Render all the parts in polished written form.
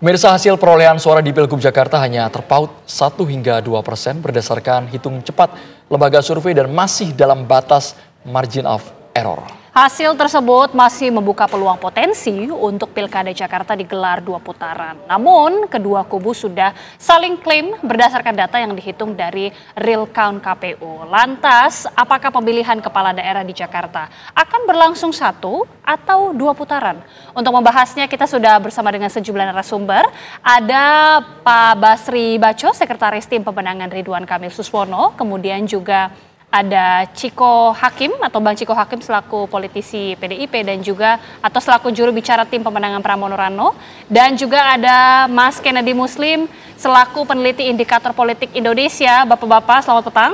Pemirsa, hasil perolehan suara di Pilgub Jakarta hanya terpaut 1 hingga 2% berdasarkan hitung cepat lembaga survei dan masih dalam batas margin of error. Hasil tersebut masih membuka peluang potensi untuk Pilkada Jakarta digelar 2 putaran. Namun, kedua kubu sudah saling klaim berdasarkan data yang dihitung dari real count KPU. Lantas, apakah pemilihan kepala daerah di Jakarta akan berlangsung 1 atau 2 putaran? Untuk membahasnya, kita sudah bersama dengan sejumlah narasumber. Ada Pak Basri Baco, Sekretaris Tim Pemenangan Ridwan Kamil Suswono, kemudian juga ada Ciko Hakim atau Bang Ciko Hakim selaku politisi PDIP dan juga atau selaku juru bicara tim pemenangan Pramono Rano, dan juga ada Mas Kennedy Muslim selaku peneliti indikator politik Indonesia. Bapak-bapak, selamat petang.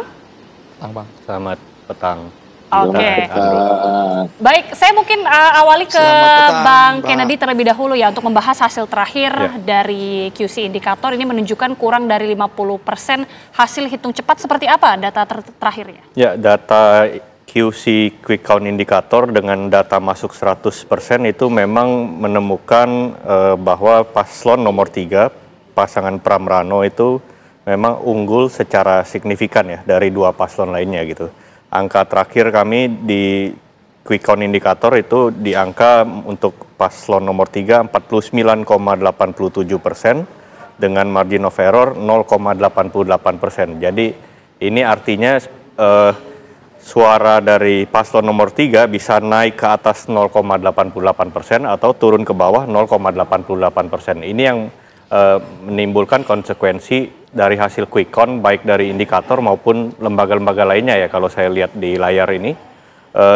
Petang, Bang. Selamat petang. Oke. Baik, saya mungkin awali ke Bang Kennedy terlebih dahulu ya untuk membahas hasil terakhir dari QC Indikator. Ini menunjukkan kurang dari 50% hasil hitung cepat. Seperti apa data terakhirnya? Ya, data QC Quick Count Indikator dengan data masuk 100% itu memang menemukan bahwa paslon nomor 3, pasangan Pram Rano itu memang unggul secara signifikan ya dari 2 paslon lainnya gitu. Angka terakhir kami di Quick Count Indikator itu di angka untuk paslon nomor 3 49,87% dengan margin of error 0,88%. Jadi ini artinya suara dari paslon nomor 3 bisa naik ke atas 0,88% atau turun ke bawah 0,88%. Ini yang menimbulkan konsekuensi dari hasil quick count baik dari indikator maupun lembaga-lembaga lainnya ya, kalau saya lihat di layar ini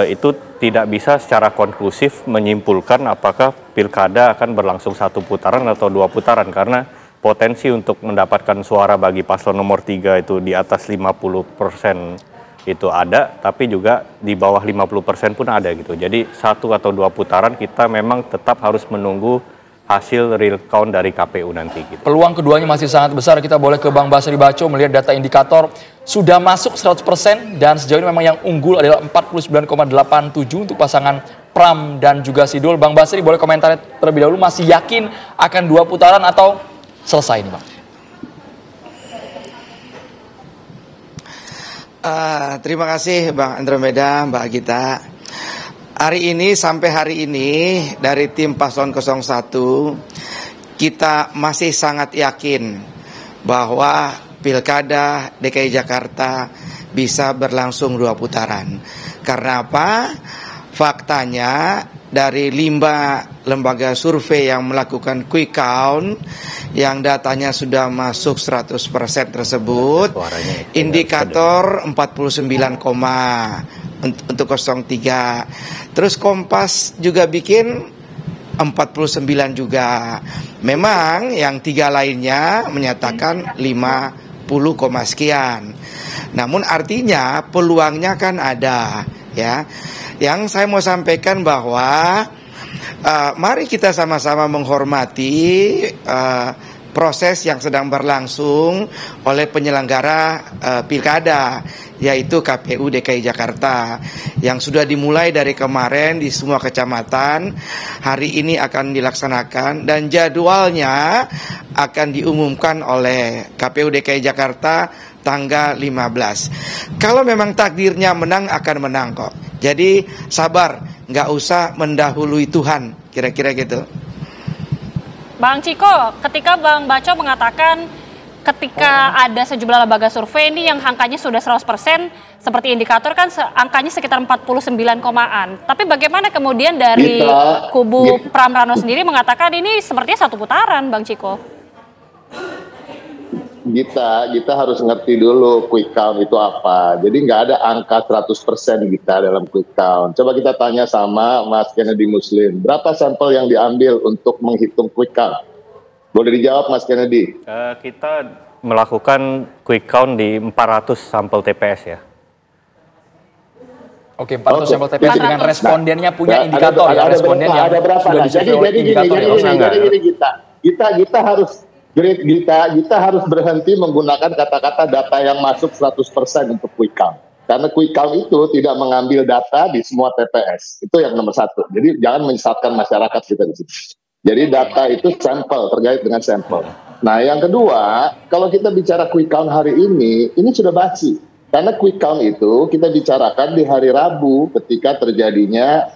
itu tidak bisa secara konklusif menyimpulkan apakah pilkada akan berlangsung 1 putaran atau 2 putaran, karena potensi untuk mendapatkan suara bagi paslon nomor 3 itu di atas 50% itu ada, tapi juga di bawah 50% pun ada gitu. Jadi 1 atau 2 putaran kita memang tetap harus menunggu hasil real count dari KPU nanti. Gitu. Peluang keduanya masih sangat besar. Kita boleh ke Bang Basri Baco melihat data indikator sudah masuk 100% dan sejauh ini memang yang unggul adalah 49,87 untuk pasangan Pram dan juga Sidul. Bang Basri boleh komentar terlebih dahulu, masih yakin akan 2 putaran atau selesai ini, Bang? Terima kasih Bang Andromeda, Mbak Gita. Hari ini sampai hari ini dari tim Paslon 01 kita masih sangat yakin bahwa Pilkada DKI Jakarta bisa berlangsung 2 putaran. Karena apa? Faktanya dari 5 lembaga survei yang melakukan quick count yang datanya sudah masuk 100% tersebut, indikator 49, untuk 03. Terus Kompas juga bikin 49 juga. Memang yang 3 lainnya menyatakan 50, sekian. Namun artinya peluangnya kan ada ya. Yang saya mau sampaikan bahwa mari kita sama-sama menghormati proses yang sedang berlangsung oleh penyelenggara pilkada, yaitu KPU DKI Jakarta, yang sudah dimulai dari kemarin di semua kecamatan. Hari ini akan dilaksanakan dan jadwalnya akan diumumkan oleh KPU DKI Jakarta tanggal 15. Kalau memang takdirnya menang, akan menang kok. Jadi sabar, nggak usah mendahului Tuhan, kira-kira gitu. Bang Ciko, ketika Bang Baco mengatakan ketika ada sejumlah lembaga survei ini yang angkanya sudah 100%, seperti indikator kan angkanya sekitar 49,an. Tapi bagaimana kemudian dari kubu Pram Rano sendiri mengatakan ini sepertinya 1 putaran, Bang Ciko? Kita harus ngerti dulu quick count itu apa. Jadi nggak ada angka 100% kita dalam quick count. Coba kita tanya sama Mas Kennedy Muslim, berapa sampel yang diambil untuk menghitung quick count? Boleh dijawab Mas Kennedy? Kita melakukan quick count di 400 sampel TPS ya. Oke, 400 sampel TPS dengan respondennya punya indikator ya, responden yang sudah disurvei oleh indikator ya. Jadi kita harus berhenti menggunakan kata-kata data yang masuk 100% untuk quick count. Karena quick count itu tidak mengambil data di semua TPS. Itu yang nomor 1. Jadi jangan menyesatkan masyarakat kita di situ. Jadi data itu sampel, terkait dengan sampel. Nah yang kedua, kalau kita bicara quick count hari ini sudah basi. Karena quick count itu kita bicarakan di hari Rabu ketika terjadinya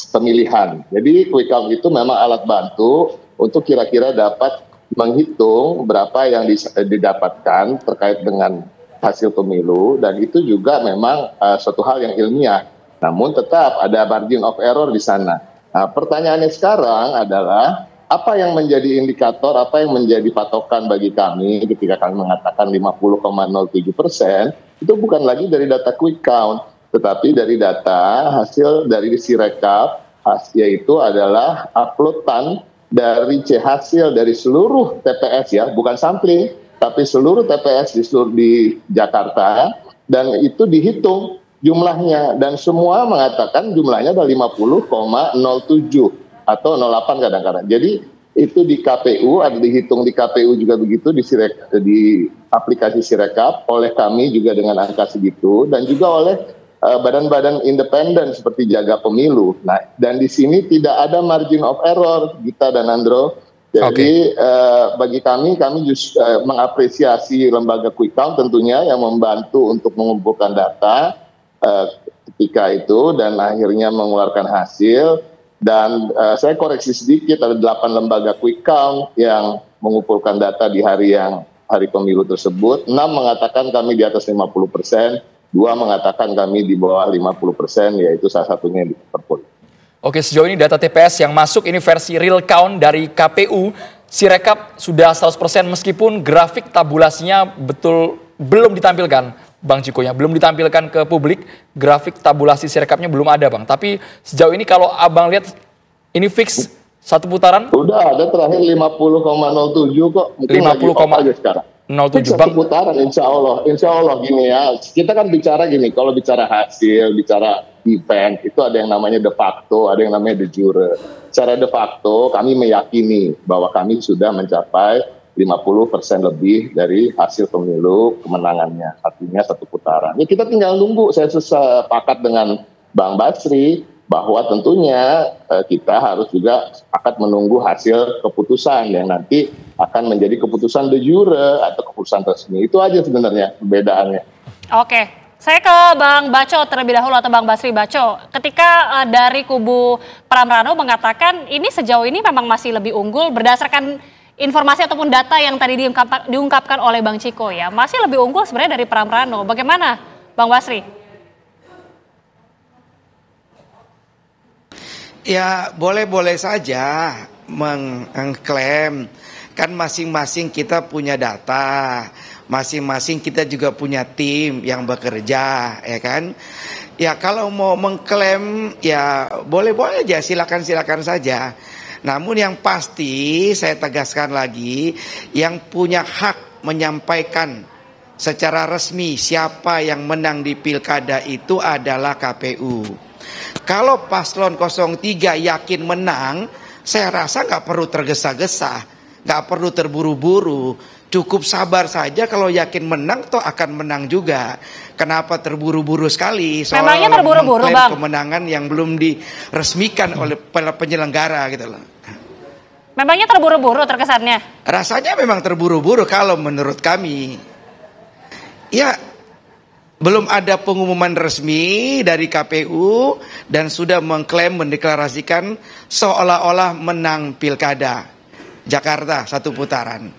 pemilihan. Jadi quick count itu memang alat bantu untuk kira-kira dapat menghitung berapa yang didapatkan terkait dengan hasil pemilu, dan itu juga memang suatu hal yang ilmiah. Namun tetap ada margin of error di sana. Nah, pertanyaannya sekarang adalah apa yang menjadi indikator, apa yang menjadi patokan bagi kami ketika kami mengatakan 50,07%, itu bukan lagi dari data quick count, tetapi dari data hasil dari Sirekap, yaitu adalah uploadan dari hasil dari seluruh TPS ya, bukan sampling, tapi seluruh TPS di Jakarta, dan itu dihitung jumlahnya, dan semua mengatakan jumlahnya ada 50,07 atau 08 kadang-kadang. Jadi itu di KPU, ada dihitung di KPU juga begitu, di aplikasi Sirekap oleh kami juga dengan angka segitu, dan juga oleh badan-badan independen seperti Jaga Pemilu. Nah, dan di sini tidak ada margin of error, Gita dan Andro. Jadi bagi kami just mengapresiasi lembaga quick count tentunya yang membantu untuk mengumpulkan data ketika itu dan akhirnya mengeluarkan hasil. Dan saya koreksi sedikit, ada 8 lembaga quick count yang mengumpulkan data di hari pemilu tersebut. 6 mengatakan kami di atas 50%, 2 mengatakan kami di bawah 50%, yaitu salah satunya di Liverpool. Oke, sejauh ini data TPS yang masuk ini versi real count dari KPU. Sirekap sudah 100% meskipun grafik tabulasinya belum ditampilkan. Bang Ciko ya, belum ditampilkan ke publik, grafik tabulasi Sirekapnya belum ada Bang. Tapi sejauh ini kalau Abang lihat ini fix satu putaran? Udah ada terakhir 50,07 kok. 50,07 sekarang. Bang. Putaran insya Allah gini ya. Kita kan bicara gini, kalau bicara hasil, bicara event, itu ada yang namanya de facto, ada yang namanya de jure. Secara de facto kami meyakini bahwa kami sudah mencapai 50% lebih dari hasil pemilu kemenangannya, artinya satu putaran. Ya kita tinggal nunggu, saya sepakat dengan Bang Basri bahwa tentunya kita harus juga akan menunggu hasil keputusan yang nanti akan menjadi keputusan de jure atau keputusan resmi. Itu aja sebenarnya perbedaannya. Oke, saya ke Bang Baco terlebih dahulu atau Bang Basri Baco. Ketika dari kubu Pram Rano mengatakan ini sejauh ini memang masih lebih unggul berdasarkan informasi ataupun data yang tadi diungkapkan oleh Bang Ciko ya, masih lebih unggul sebenarnya dari Pram Rano. Bagaimana Bang Basri? Ya boleh-boleh saja mengklaim, kan masing-masing kita punya data, masing-masing kita juga punya tim yang bekerja, ya kan? Ya kalau mau mengklaim ya boleh-boleh aja, silakan saja. Namun yang pasti saya tegaskan lagi, yang punya hak menyampaikan secara resmi siapa yang menang di pilkada itu adalah KPU. Kalau paslon 03 yakin menang, saya rasa nggak perlu tergesa-gesa, nggak perlu terburu-buru. Cukup sabar saja, kalau yakin menang toh akan menang juga. Kenapa terburu-buru sekali? Memangnya terburu-buru Bang? Kemenangan yang belum diresmikan oleh penyelenggara gitu loh. Memangnya terburu-buru terkesannya? Rasanya memang terburu-buru kalau menurut kami. Ya belum ada pengumuman resmi dari KPU dan sudah mengklaim mendeklarasikan seolah-olah menang pilkada Jakarta satu putaran.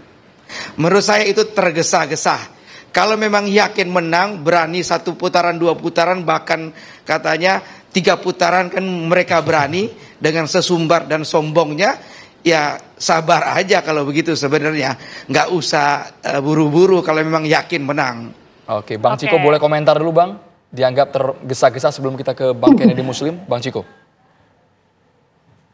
Menurut saya itu tergesa-gesa. Kalau memang yakin menang, berani satu putaran, 2 putaran, bahkan katanya 3 putaran kan mereka berani dengan sesumbar dan sombongnya, ya sabar aja kalau begitu sebenarnya. Nggak usah buru-buru kalau memang yakin menang. Oke, Bang Ciko boleh komentar dulu Bang? Dianggap tergesa-gesa sebelum kita ke Bang Kennedy Muslim, Bang Ciko.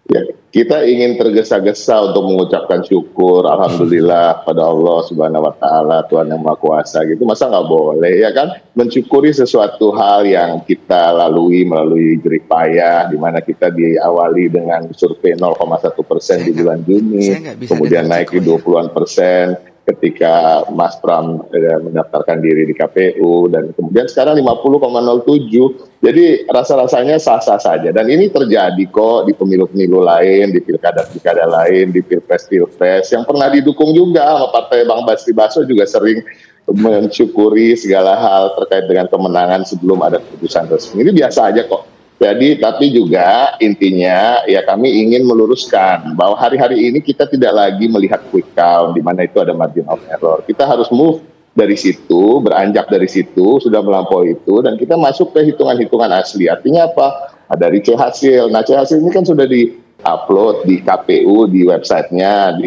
Ya, kita ingin tergesa-gesa untuk mengucapkan syukur, alhamdulillah pada Allah Subhanahu Wa Taala, Tuhan yang Maha Kuasa gitu. Masa nggak boleh ya kan? Mensyukuri sesuatu hal yang kita lalui melalui jerih payah, di mana kita diawali dengan survei 0,1% di bulan Juni, kemudian naik di 20-an persen. ketika Mas Pram mendaftarkan diri di KPU, dan kemudian sekarang 50,07. Jadi rasa-rasanya sah-sah saja, dan ini terjadi kok di pemilu-pemilu lain, di pilkada-pilkada lain, di pilpres-pilpres yang pernah didukung juga sama partai Bang Basri Baso, juga sering mensyukuri segala hal terkait dengan kemenangan sebelum ada keputusan resmi. Ini biasa aja kok. Jadi, tapi juga intinya ya kami ingin meluruskan bahwa hari-hari ini kita tidak lagi melihat quick count di mana itu ada margin of error. Kita harus move dari situ, beranjak dari situ, sudah melampaui itu, dan kita masuk ke hitungan-hitungan asli. Artinya apa? Dari C hasil. Nah, C hasil ini kan sudah di-upload di KPU, di websitenya,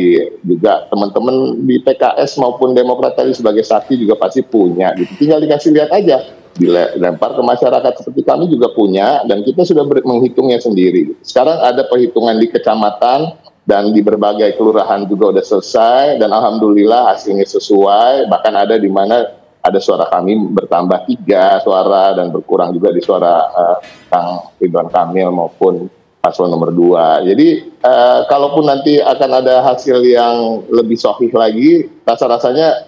juga teman-teman di PKS maupun Demokrat tadi sebagai saksi juga pasti punya. Gitu. Tinggal dikasih lihat aja, dilempar ke masyarakat seperti kami juga punya, dan kita sudah menghitungnya sendiri. Sekarang ada perhitungan di kecamatan, dan di berbagai kelurahan juga udah selesai, dan alhamdulillah hasilnya sesuai. Bahkan ada di mana ada suara kami bertambah 3 suara dan berkurang juga di suara Kang Ridwan Kamil maupun paslon nomor 2. Jadi kalaupun nanti akan ada hasil yang lebih sahih lagi, rasa-rasanya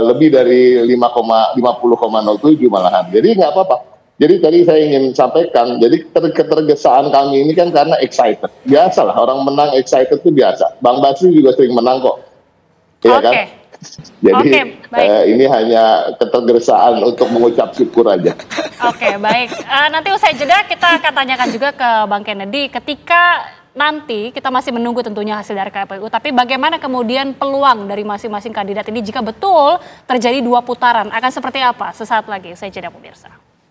lebih dari 50,07 malahan. Jadi nggak apa-apa. Jadi tadi saya ingin sampaikan, jadi ketergesaan kami ini kan karena excited. Biasalah, orang menang excited itu biasa. Bang Basri juga sering menang kok. Iya kan? Jadi ini hanya ketergesaan untuk mengucap syukur aja. Oke, baik. Nanti usai jeda kita akan tanyakan juga ke Bang Kennedy, ketika nanti kita masih menunggu tentunya hasil dari KPU, tapi bagaimana kemudian peluang dari masing-masing kandidat ini jika betul terjadi 2 putaran, akan seperti apa? Sesaat lagi, usai jeda pemirsa.